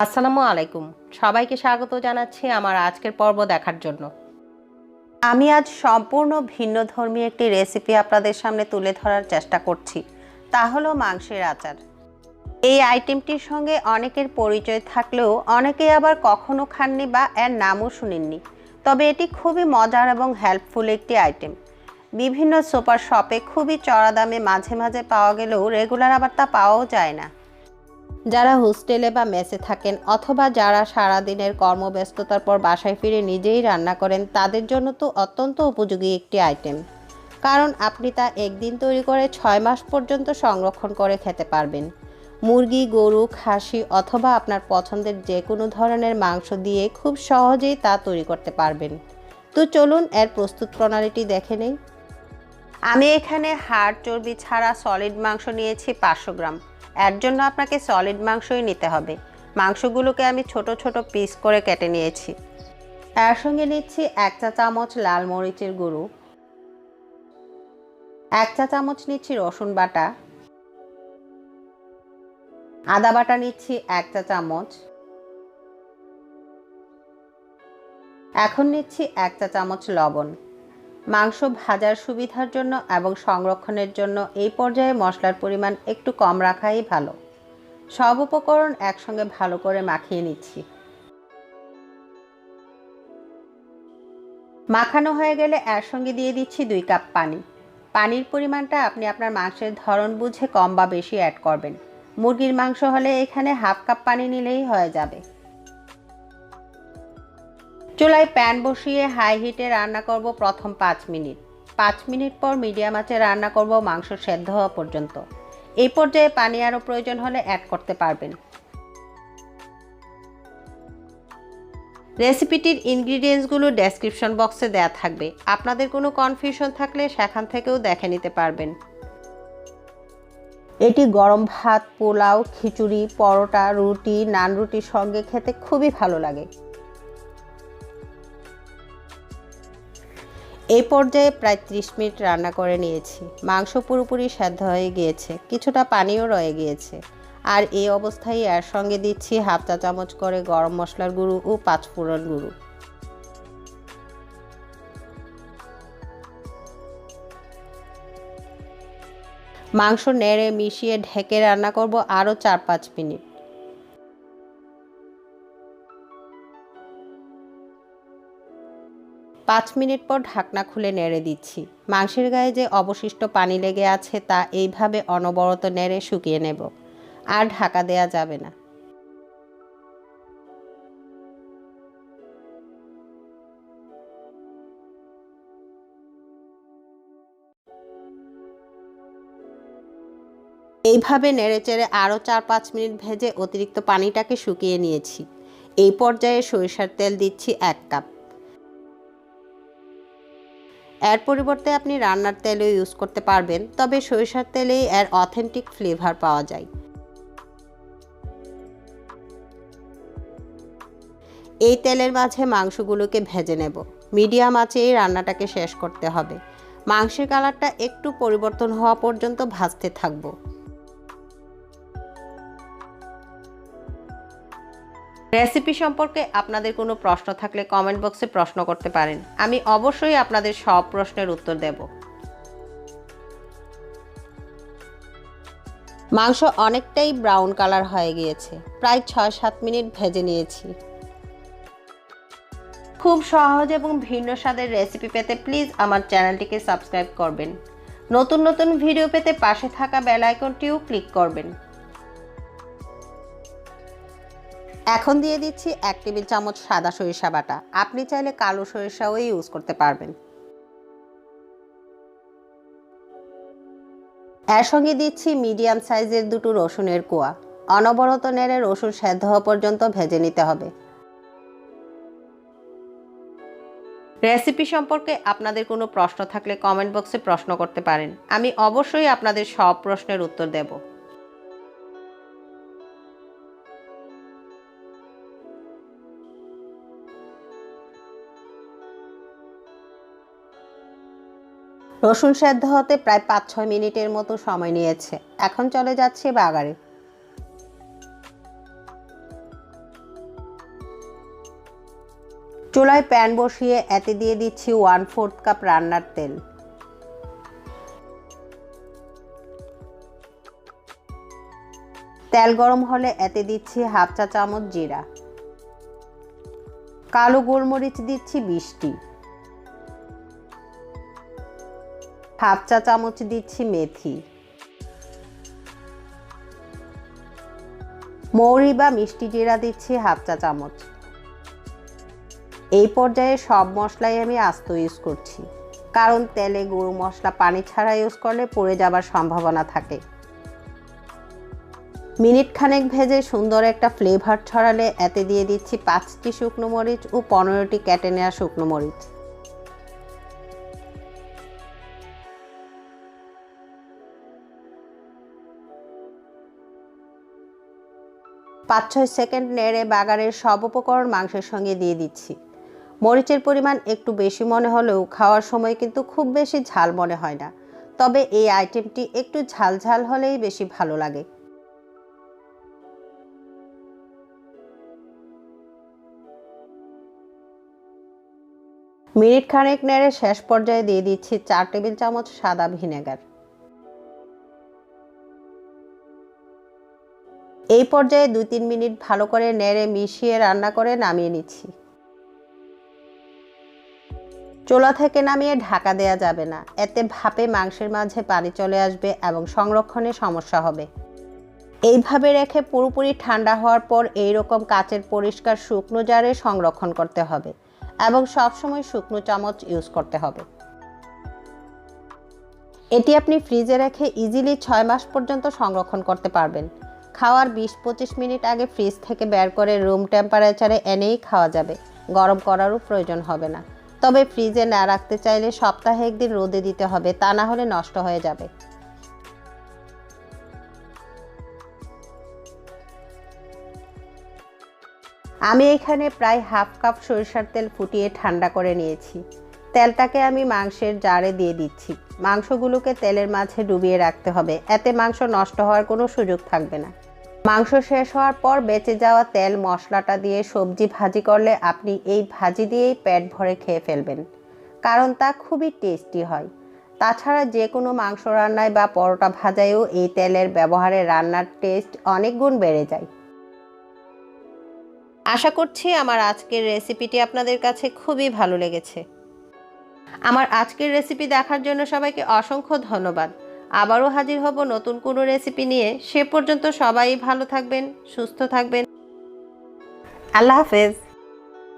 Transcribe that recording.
আসসালামু আলাইকুম। সবাইকে স্বাগত জানাচ্ছি আমার আজকের পর্ব দেখার জন্য। আমি আজ সম্পূর্ণ ভিন্নধর্মী একটি রেসিপি আপনাদের সামনে তুলে ধরার চেষ্টা করছি। তা হলো মাংসের আচার। এই আইটেমটির সঙ্গে অনেকের পরিচয় থাকলেও অনেকেই আবার কখনো খাননি বা এর নামও শুনেননি। তবে এটি খুবই মজার এবং হেল্পফুল একটি আইটেম। বিভিন্ন সুপার শপে খুবই চড়া দামে মাঝে মাঝে পাওয়া গেলেও রেগুলার আবার তা পাওয়াও যায় না। যারা হোস্টেলে বা মেসে থাকেন অথবা যারা সারাদিনের কর্মব্যস্ততার পর বাসায় ফিরে নিজেই রান্না করেন তাদের জন্য তো অত্যন্ত উপযোগী একটি আইটেম। কারণ আপনি তা একদিন তৈরি করে 6 মাস পর্যন্ত সংরক্ষণ করে খেতে পারবেন। মুরগি, গরু, খাসি অথবা আপনার পছন্দের যে কোনো ধরনের মাংস দিয়ে খুব সহজেই তা তৈরি করতে পারবেন। তো চলুন এর প্রস্তুত প্রণালীটি দেখে নেই। আমি এখানে হাড় চর্বি ছাড়া সলিড মাংস নিয়েছি 500 গ্রাম। এর জন্য আপনাকে সলিড মাংসই নিতে হবে। মাংসগুলোকে আমি ছোট ছোট পিস করে কেটে নিয়েছি। এর সঙ্গে নিচ্ছি 1 চা চামচ লাল মরিচের গুঁড়ো, 1 চা চামচ নিচ্ছি রসুন বাটা, আদা বাটা নিচ্ছি 1 চা চামচ, এখন নিচ্ছি 1 চা চামচ লবণ। মাংস ভাজার সুবিধার জন্য এবং সংরক্ষণের জন্য এই পর্যায়ে মশলার পরিমাণ একটু কম রাখাই ভালো। সব উপকরণ একসঙ্গে ভালো করে মাখিয়ে নিচ্ছি। মাখানো হয়ে গেলে এর সঙ্গে দিয়ে দিচ্ছি 2 কাপ পানি। পানির পরিমাণটা আপনি আপনার মাংসের ধরন বুঝে কম বা বেশি অ্যাড করবেন। মুরগির মাংস হলে এখানে হাফ কাপ পানি নিলেই হয়ে যাবে। চুলায় প্যান বসিয়ে হাই হিটে রান্না করব প্রথম 5 মিনিট। 5 মিনিট পর মিডিয়াম আঁচে রান্না করব মাংস সেদ্ধ হওয়া পর্যন্ত। এই পর্যায়ে পানি আরও প্রয়োজন হলে অ্যাড করতে পারবেন। রেসিপিটির ইনগ্রিডিয়েন্টসগুলো ডেসক্রিপশন বক্সে দেওয়া থাকবে। আপনাদের কোনো কনফিউশন থাকলে সেখান থেকেও দেখে নিতে পারবেন। এটি গরম ভাত, পোলাও, খিচুড়ি, পরোটা, রুটি, নান রুটির সঙ্গে খেতে খুবই ভালো লাগে। এই পর্যায়ে প্রায় 30 মিনিট রান্না করে নিয়েছি। মাংস পুরোপুরি সেদ্ধ হয়ে গিয়েছে, কিছুটা পানিও রয়ে গিয়েছে। আর এই অবস্থায় এর সঙ্গে দিচ্ছি হাফ চা চামচ করে গরম মশলার গুঁড়ো ও 5 ফোড়ন গুঁড়ো। মাংস নেড়ে মিশিয়ে ঢেকে রান্না করব আরও 4-5 মিনিট। পাঁচ মিনিট পর ঢাকনা খুলে নেড়ে দিচ্ছি। মাংসের গায়ে যে অবশিষ্ট পানি লেগে আছে তা এইভাবে অনবরত নেড়ে শুকিয়ে নেব। আর ঢাকা দেয়া যাবে না। এইভাবে নেড়েচেড়ে আরও 4-5 মিনিট ভেজে অতিরিক্ত পানিটাকে শুকিয়ে নিয়েছি। এই পর্যায়ে সরিষার তেল দিচ্ছি 1 কাপ। এর পরিবর্তে আপনি রান্নার তেলও ইউজ করতে পারবেন, তবে সরিষার তেলেই এর অথেন্টিক ফ্লেভার পাওয়া যায়। এই তেলের মাঝে মাংসগুলোকে ভেজে নেব। মিডিয়াম আঁচে এই রান্নাটাকে শেষ করতে হবে। মাংসের কালারটা একটু পরিবর্তন হওয়া পর্যন্ত ভাজতে থাকবো। রেসিপি সম্পর্কে আপনাদের কোনো প্রশ্ন থাকলে কমেন্ট বক্সে প্রশ্ন করতে পারেন। আমি অবশ্যই আপনাদের সব প্রশ্নের উত্তর দেব। মাংস অনেকটাই ব্রাউন কালার হয়ে গিয়েছে। প্রায় 6-7 মিনিট ভেজে নিয়েছি। খুব সহজ এবং ভিন্ন স্বাদের রেসিপি পেতে প্লিজ আমার চ্যানেলটিকে সাবস্ক্রাইব করবেন। নতুন নতুন ভিডিও পেতে পাশে থাকা বেল আইকনটিও ক্লিক করবেন। এখন দিয়ে দিচ্ছি 1 টেবিল চামচ সাদা সরিষা বাটা। আপনি চাইলে কালো সরিষাও ইউজ করতে পারবেন। এর সঙ্গে দিচ্ছি মিডিয়াম সাইজের 2টো রসুনের কোয়া। অনবরত নেড়ে রসুন সেদ্ধ হওয়া পর্যন্ত ভেজে নিতে হবে। রেসিপি সম্পর্কে আপনাদের কোনো প্রশ্ন থাকলে কমেন্ট বক্সে প্রশ্ন করতে পারেন। আমি অবশ্যই আপনাদের সব প্রশ্নের উত্তর দেব। রসুন সেদ্ধ হতে প্রায় 5-6 মিনিটের মতো সময় নিয়েছে। এখন চলে যাচ্ছে বাগারে। চুলায় প্যান বসিয়ে এতে দিয়ে দিচ্ছি 1/4 কাপ রান্নার তেল। তেল গরম হলে এতে দিচ্ছি 1/2 চা চামচ জিরা, কালো গোলমরিচ দিচ্ছি 20টি, 1/2 চা চামচ দিচ্ছি মেথি, মৌরি বা মিষ্টি জিরা দিচ্ছি 1/2 চা চামচ। এই পর্যায়ে সব মশলাই আমি আস্ত ইউজ করছি, কারণ তেলে গুঁড়ো মশলা পানি ছাড়া ইউজ করলে পুড়ে যাবার সম্ভাবনা থাকে। মিনিট খানেক ভেজে সুন্দর একটা ফ্লেভার ছড়ালে এতে দিয়ে দিচ্ছি 5টি শুকনো মরিচ ও 15টি কেটে নেওয়া শুকনো মরিচ। পাঁচ 6 সেকেন্ড নেড়ে বাগারের সব উপকরণ মাংসের সঙ্গে দিয়ে দিচ্ছি। মরিচের পরিমাণ একটু বেশি মনে হলেও খাওয়ার সময় কিন্তু খুব বেশি ঝাল মনে হয় না, তবে এই আইটেমটি একটু ঝাল ঝাল হলেই বেশি ভালো লাগে। মিনিট খানেক নেড়ে শেষ পর্যায়ে দিয়ে দিচ্ছি 4 টেবিল চামচ সাদা ভিনেগার। এই পর্যায়ে 2-3 মিনিট ভালো করে নেড়ে মিশিয়ে রান্না করে নামিয়ে নিচ্ছি। চুলা থেকে নামিয়ে ঢাকা দেয়া যাবে না, এতে ভাপে মাংসের মাঝে পানি চলে আসবে এবং সংরক্ষণে সমস্যা হবে। এইভাবে রেখে পুরোপুরি ঠান্ডা হওয়ার পর এইরকম কাচের পরিষ্কার শুকনো জারে সংরক্ষণ করতে হবে এবং সবসময় শুকনো চামচ ইউজ করতে হবে। এটি আপনি ফ্রিজে রেখে ইজিলি 6 মাস পর্যন্ত সংরক্ষণ করতে পারবেন। খাওয়ার 20-25 মিনিট আগে ফ্রিজ থেকে বের করে রুম টেম্পারেচারে এনেই খাওয়া যাবে, গরম করারও প্রয়োজন হবে না। তবে ফ্রিজে না রাখতে চাইলে সপ্তাহে একদিন রোদে দিতে হবে, তা না হলে নষ্ট হয়ে যাবে। আমি এখানে প্রায় 1/2 কাপ সরিষার তেল ফুটিয়ে ঠান্ডা করে নিয়েছি। তেলটাকে আমি মাংসের জারে দিয়ে দিচ্ছি। মাংসগুলোকে তেলের মাঝে ডুবিয়ে রাখতে হবে, এতে মাংস নষ্ট হওয়ার কোনো সুযোগ থাকবে না। মাংস শেষ হওয়ার পর বেঁচে যাওয়া তেল মশলাটা দিয়ে সবজি ভাজি করলে আপনি এই ভাজি দিয়েই পেট ভরে খেয়ে ফেলবেন, কারণ তা খুবই টেস্টি হয়। তাছাড়া যে কোনো মাংস রান্নায় বা পরোটা ভাজায়ও এই তেলের ব্যবহারে রান্নার টেস্ট অনেক গুণ বেড়ে যায়। আশা করছি আমার আজকের রেসিপিটি আপনাদের কাছে খুবই ভালো লেগেছে। আমার আজকের রেসিপি দেখার জন্য সবাইকে অসংখ্য ধন্যবাদ। আবারও হাজির হব নতুন কোনো রেসিপি নিয়ে। সে পর্যন্ত সবাই ভালো থাকবেন, সুস্থ থাকবেন। আল্লাহ হাফেজ।